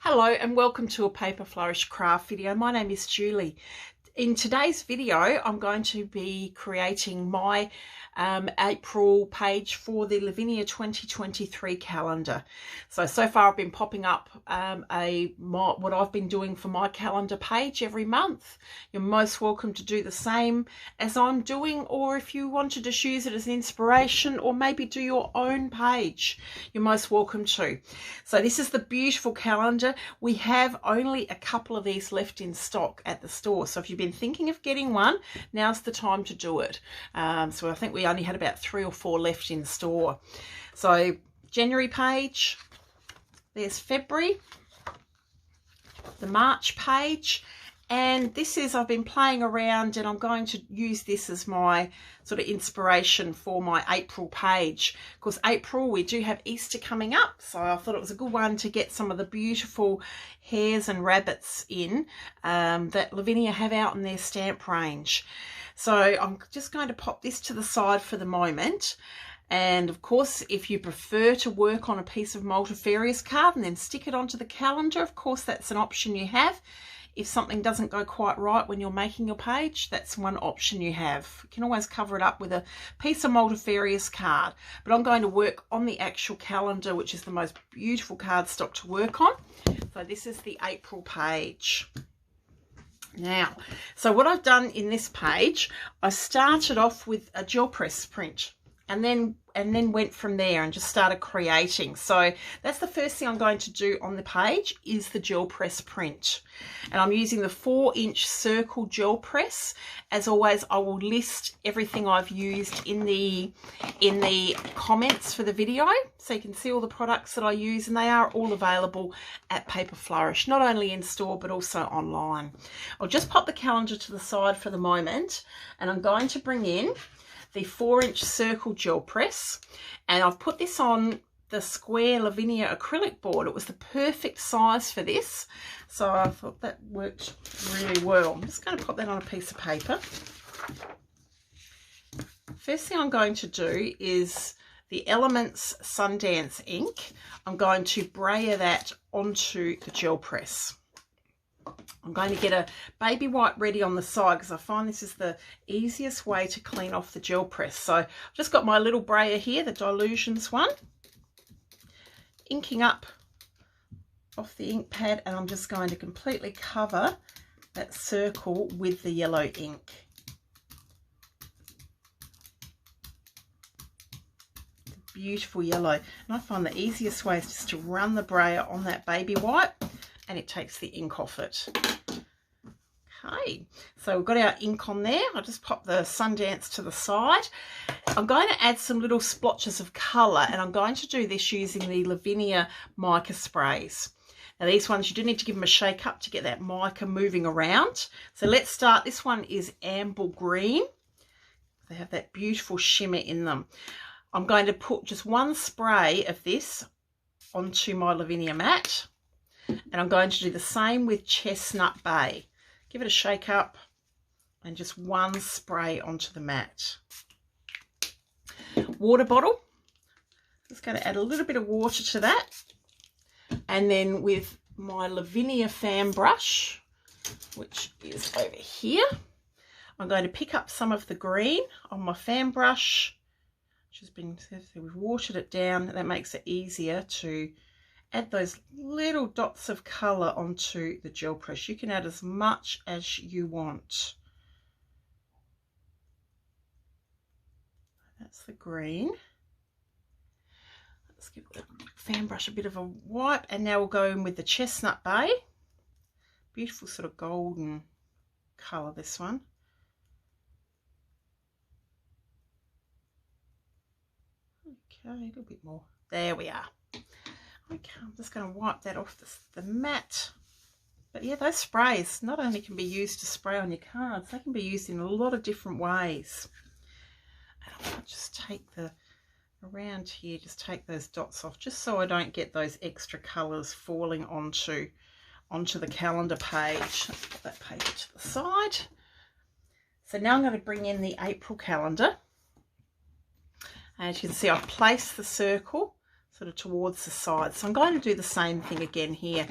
Hello and welcome to a Paper Flourish craft video. My name is Julie. In today's video, I'm going to be creating my April page for the Lavinia 2023 calendar. So far I've been popping up what I've been doing for my calendar page every month. You're most welcome to do the same as I'm doing, or if you wanted to use it as an inspiration or maybe do your own page, you're most welcome to. So this is the beautiful calendar. We have only a couple of these left in stock at the store. So if you've been thinking of getting one, now's the time to do it. So I think we only had about 3 or 4 left in store. So January page, there's February, the March page, and this is, I've been playing around and I'm going to use this as my sort of inspiration for my April page. Of course, April, we do have Easter coming up, so I thought it was a good one to get some of the beautiful hares and rabbits in that Lavinia have out in their stamp range. So I'm just going to pop this to the side for the moment. And of course, if you prefer to work on a piece of multifarious card and then stick it onto the calendar, of course, that's an option you have. If something doesn't go quite right when you're making your page, that's one option you have. You can always cover it up with a piece of multifarious card. But I'm going to work on the actual calendar, which is the most beautiful cardstock to work on. So this is the April page. Now, so what I've done in this page, I started off with a gel press print and then went from there and just started creating. So that's the first thing I'm going to do on the page is the gel press print. And I'm using the 4-inch circle gel press. As always, I will list everything I've used in the comments for the video, so you can see all the products that I use, and they are all available at Paper Flourish, not only in store but also online. I'll just pop the calendar to the side for the moment, and I'm going to bring in the 4-inch circle gel press, and I've put this on the square Lavinia acrylic board. It was the perfect size for this, so I thought that worked really well. I'm just going to put that on a piece of paper. First thing I'm going to do is the Elements Sundance ink. I'm going to brayer that onto the gel press. I'm going to get a baby white ready on the side because I find this is the easiest way to clean off the gel press. So I've just got my little brayer here, the Dilutions one, inking up off the ink pad, and I'm just going to completely cover that circle with the yellow ink. Beautiful yellow, and I find the easiest way is just to run the brayer on that baby white, and it takes the ink off it. Okay, so we've got our ink on there. I'll just pop the Sundance to the side. I'm going to add some little splotches of colour, and I'm going to do this using the Lavinia Mica sprays. Now these ones, you do need to give them a shake up to get that mica moving around. So let's start. This one is Amble Green. They have that beautiful shimmer in them. I'm going to put just one spray of this onto my Lavinia mat. And I'm going to do the same with Chestnut Bay. Give it a shake up and just one spray onto the mat. Water bottle. Just going to add a little bit of water to that. And then with my Lavinia Fan Brush, which is over here, I'm going to pick up some of the green on my fan brush, which has been, we've watered it down. That makes it easier to add those little dots of colour onto the gel press. You can add as much as you want. That's the green. Let's give the fan brush a bit of a wipe, and now we'll go in with the Chestnut Bay. Beautiful sort of golden colour, this one. Okay, a little bit more. There we are. Okay, I'm just going to wipe that off the mat. But yeah, those sprays not only can be used to spray on your cards, they can be used in a lot of different ways. And I'll just take around here, just take those dots off, just so I don't get those extra colours falling onto the calendar page. Put that paper to the side. So now I'm going to bring in the April calendar. As you can see, I've placed the circle. sort of towards the side. So I'm going to do the same thing again here.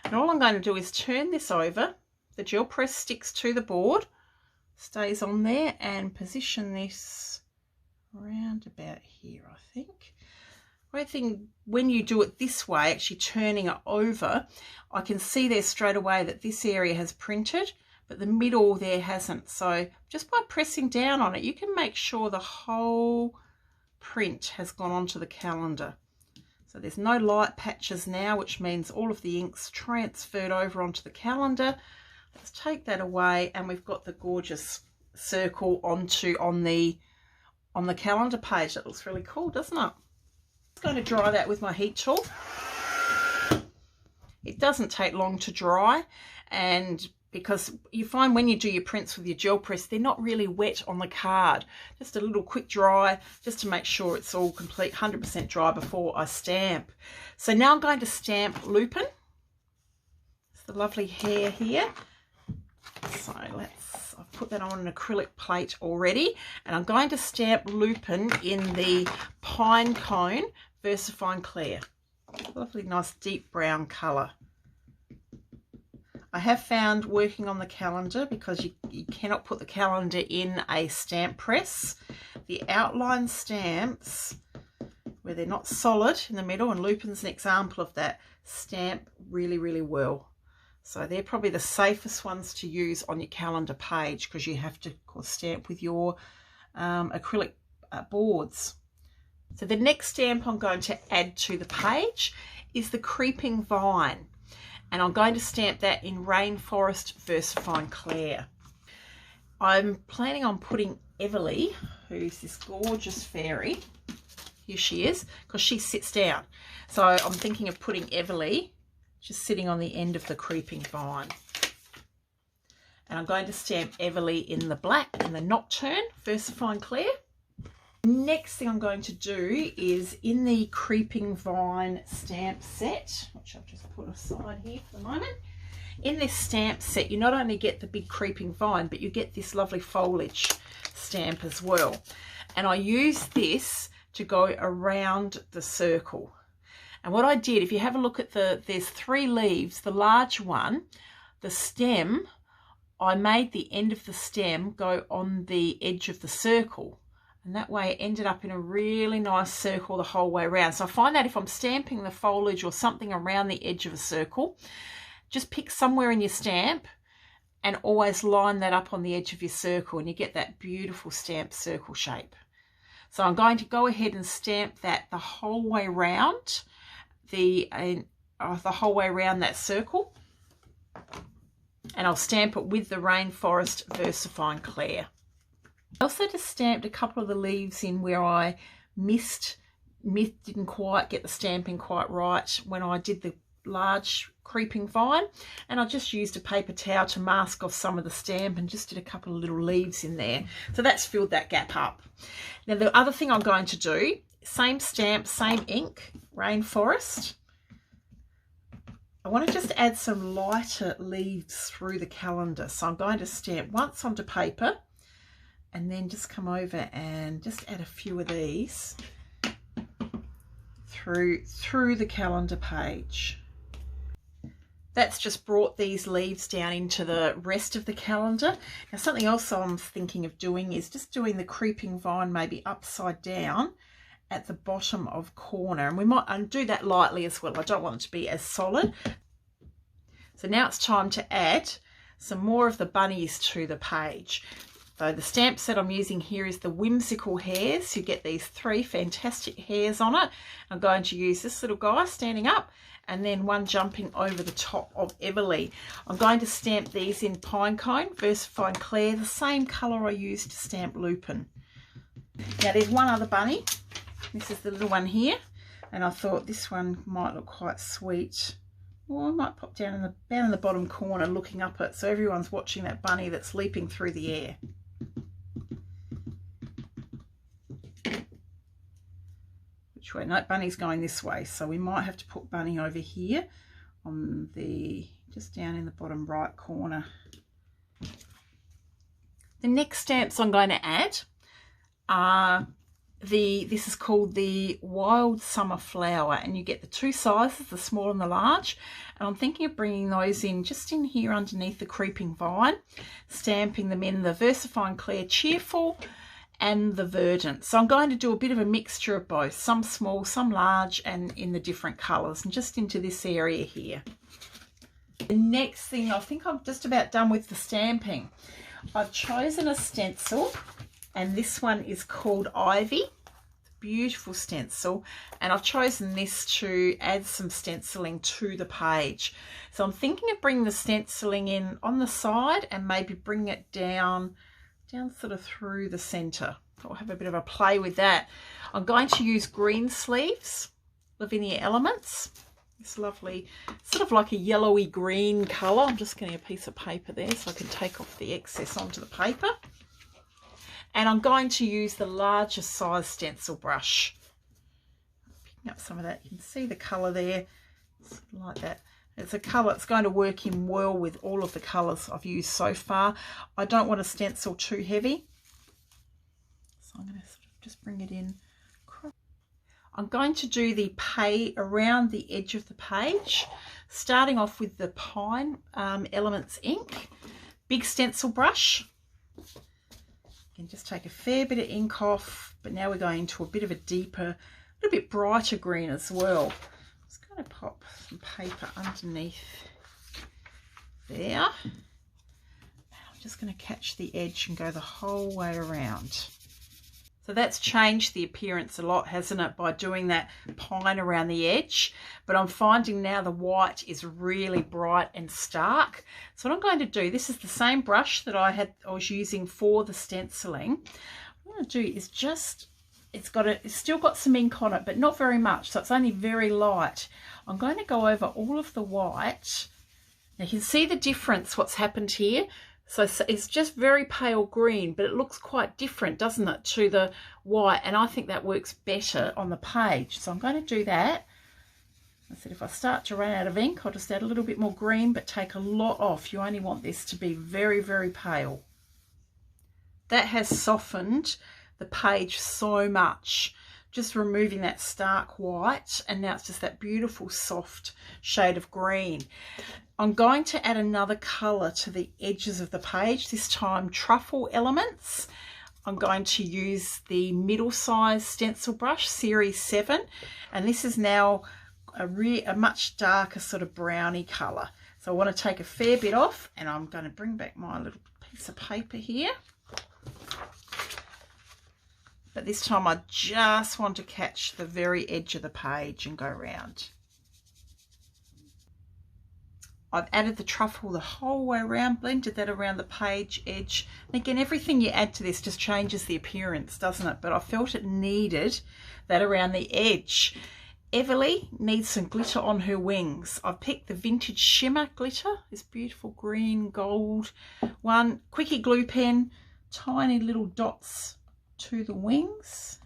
And all I'm going to do is turn this over. The gel press sticks to the board, stays on there, and position this around about here, I think. Great thing when you do it this way, actually turning it over, I can see there straight away that this area has printed, but the middle there hasn't. So just by pressing down on it, you can make sure the whole print has gone onto the calendar. So there's no light patches now, which means all of the ink's transferred over onto the calendar. Let's take that away, and we've got the gorgeous circle on the calendar page. That looks really cool, doesn't it? I'm going to dry that with my heat tool. It doesn't take long to dry, and because you find when you do your prints with your gel press, they're not really wet on the card. Just a little quick dry, just to make sure it's all complete, 100% dry before I stamp. So now I'm going to stamp Lupin. It's the lovely hare here. So I've put that on an acrylic plate already, and I'm going to stamp Lupin in the Pinecone Versafine Clair. Lovely, nice deep brown colour. I have found working on the calendar, because you cannot put the calendar in a stamp press, the outline stamps, where they're not solid in the middle, and Lupin's an example of that, stamp really, really well. So they're probably the safest ones to use on your calendar page, because you have to, of course, stamp with your acrylic boards. So the next stamp I'm going to add to the page is the Creeping Vine. And I'm going to stamp that in Rainforest Versafine Clair. I'm planning on putting Everlee, who's this gorgeous fairy, here she is, because she sits down. So I'm thinking of putting Everlee just sitting on the end of the Creeping Vine. And I'm going to stamp Everlee in the black and the Nocturne Versafine Clair. Next thing I'm going to do is in the Creeping Vine stamp set, which I've just put aside here for the moment. In this stamp set, you not only get the big Creeping Vine, but you get this lovely foliage stamp as well. And I use this to go around the circle. And what I did, if you have a look at there's 3 leaves, the large one, the stem, I made the end of the stem go on the edge of the circle. And that way it ended up in a really nice circle the whole way around. So I find that if I'm stamping the foliage or something around the edge of a circle, just pick somewhere in your stamp and always line that up on the edge of your circle, and you get that beautiful stamped circle shape. So I'm going to go ahead and stamp that the whole way around the whole way around that circle, and I'll stamp it with the Rainforest Versafine Clair. I also just stamped a couple of the leaves in where I didn't quite get the stamping quite right when I did the large Creeping Vine, and I just used a paper towel to mask off some of the stamp and just did a couple of little leaves in there. So that's filled that gap up. Now the other thing I'm going to do, same stamp, same ink, Rainforest. I want to just add some lighter leaves through the calendar. So I'm going to stamp once onto paper, and then just come over and just add a few of these through the calendar page. That's just brought these leaves down into the rest of the calendar. Now something else I'm thinking of doing is just doing the Creeping Vine maybe upside down at the bottom of corner, and we might do that lightly as well. I don't want it to be as solid. So now it's time to add some more of the bunnies to the page. So the stamp set I'm using here is the Whimsical Hares. You get these 3 fantastic hares on it. I'm going to use this little guy standing up, and then one jumping over the top of Everlee. I'm going to stamp these in Pinecone Versafine Clair, the same colour I used to stamp Lupin. Now there's one other bunny. This is the little one here, and I thought this one might look quite sweet. Or I might pop down in the bottom corner looking up it, so everyone's watching that bunny that's leaping through the air. Which way? No, bunny's going this way, so we might have to put bunny over here on just down in the bottom right corner. The next stamps I'm going to add are this is called the Wild Summer Flower, and you get the two sizes, the small and the large, and I'm thinking of bringing those in just in here underneath the creeping vine, stamping them in the Versafine Clair Cheerful and the Verdant. So I'm going to do a bit of a mixture of both, some small, some large, and in the different colours, and just into this area here. The next thing, I think I'm just about done with the stamping. I've chosen a stencil, and this one is called Ivy. Beautiful stencil, and I've chosen this to add some stenciling to the page. So I'm thinking of bringing the stenciling in on the side and maybe bring it down sort of through the center. I'll have a bit of a play with that. I'm going to use Greensleeves, Lavinia Elements. It's lovely, sort of like a yellowy green color. I'm just getting a piece of paper there so I can take off the excess onto the paper. And I'm going to use the larger size stencil brush. Picking up some of that, you can see the color there, like that. It's a colour, it's going to work in well with all of the colours I've used so far. I don't want a stencil too heavy, so I'm going to sort of just bring it in. I'm going to do the pay around the edge of the page, starting off with the Pine Elements ink, big stencil brush. You can just take a fair bit of ink off, but now we're going into a bit of a deeper, a little bit brighter green as well. Just going to pop some paper underneath there. I'm just going to catch the edge and go the whole way around. So that's changed the appearance a lot, hasn't it, by doing that pine around the edge. But I'm finding now the white is really bright and stark. So what I'm going to do, this is the same brush that I was using for the stenciling. What I'm going to do is just, it's still got some ink on it, but not very much, so it's only very light. I'm going to go over all of the white. Now you can see the difference, what's happened here. So it's just very pale green, but it looks quite different, doesn't it, to the white? And I think that works better on the page. So I'm going to do that. I said if I start to run out of ink, I'll just add a little bit more green, but take a lot off. You only want this to be very, very pale. That has softened the page so much. Just removing that stark white, and now it's just that beautiful soft shade of green. I'm going to add another colour to the edges of the page, this time Truffle Elements. I'm going to use the middle size stencil brush, series 7, and this is now a much darker sort of browny colour. So I want to take a fair bit off, and I'm going to bring back my little piece of paper here. But this time I just want to catch the very edge of the page and go around. I've added the truffle the whole way around, blended that around the page edge. And again, everything you add to this just changes the appearance, doesn't it? But I felt it needed that around the edge. Everlee needs some glitter on her wings. I've picked the vintage Shimmer glitter, this beautiful green gold one. Quickie glue pen, tiny little dots to the wings.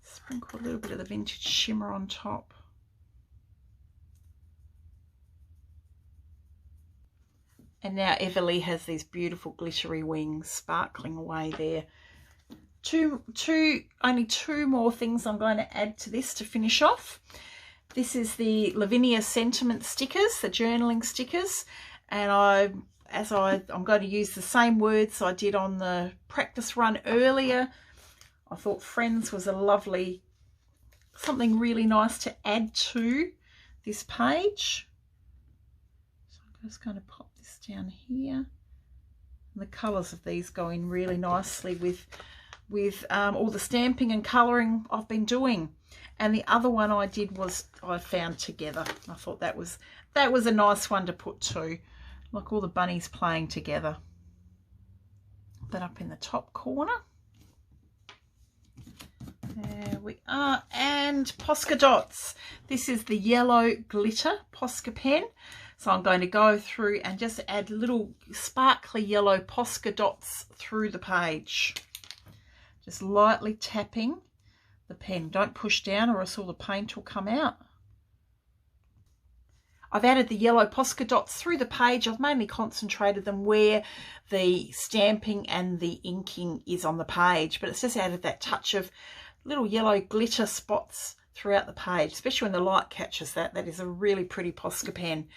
Sprinkle a little bit of the vintage Shimmer on top. And now Everlee has these beautiful glittery wings sparkling away there. Only two more things I'm going to add to this to finish off. This is the Lavinia sentiment stickers, the journaling stickers, and I'm going to use the same words I did on the practice run earlier. I thought Friends was a lovely, something really nice to add to this page. So I'm just going to pop this down here. And the colours of these go in really nicely with all the stamping and colouring I've been doing. And the other one I did was I found Together. I thought that was a nice one to put too. Like all the bunnies playing together. Put that up in the top corner. There we are. And Posca dots. This is the yellow glitter Posca pen. So I'm going to go through and just add little sparkly yellow Posca dots through the page. Just lightly tapping the pen. Don't push down or else all the paint will come out. I've added the yellow Posca dots through the page. I've mainly concentrated them where the stamping and the inking is on the page, but it's just added that touch of little yellow glitter spots throughout the page, especially when the light catches that. That is a really pretty Posca pen.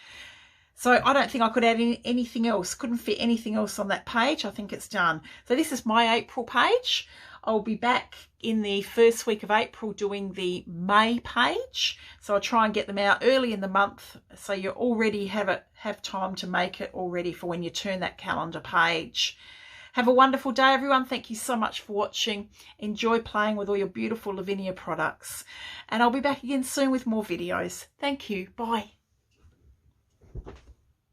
So I don't think I could add anything else. Couldn't fit anything else on that page. I think it's done. So this is my April page. I'll be back in the first week of April doing the May page. So I'll try and get them out early in the month so you already have time to make it all ready for when you turn that calendar page. Have a wonderful day, everyone. Thank you so much for watching. Enjoy playing with all your beautiful Lavinia products. And I'll be back again soon with more videos. Thank you. Bye.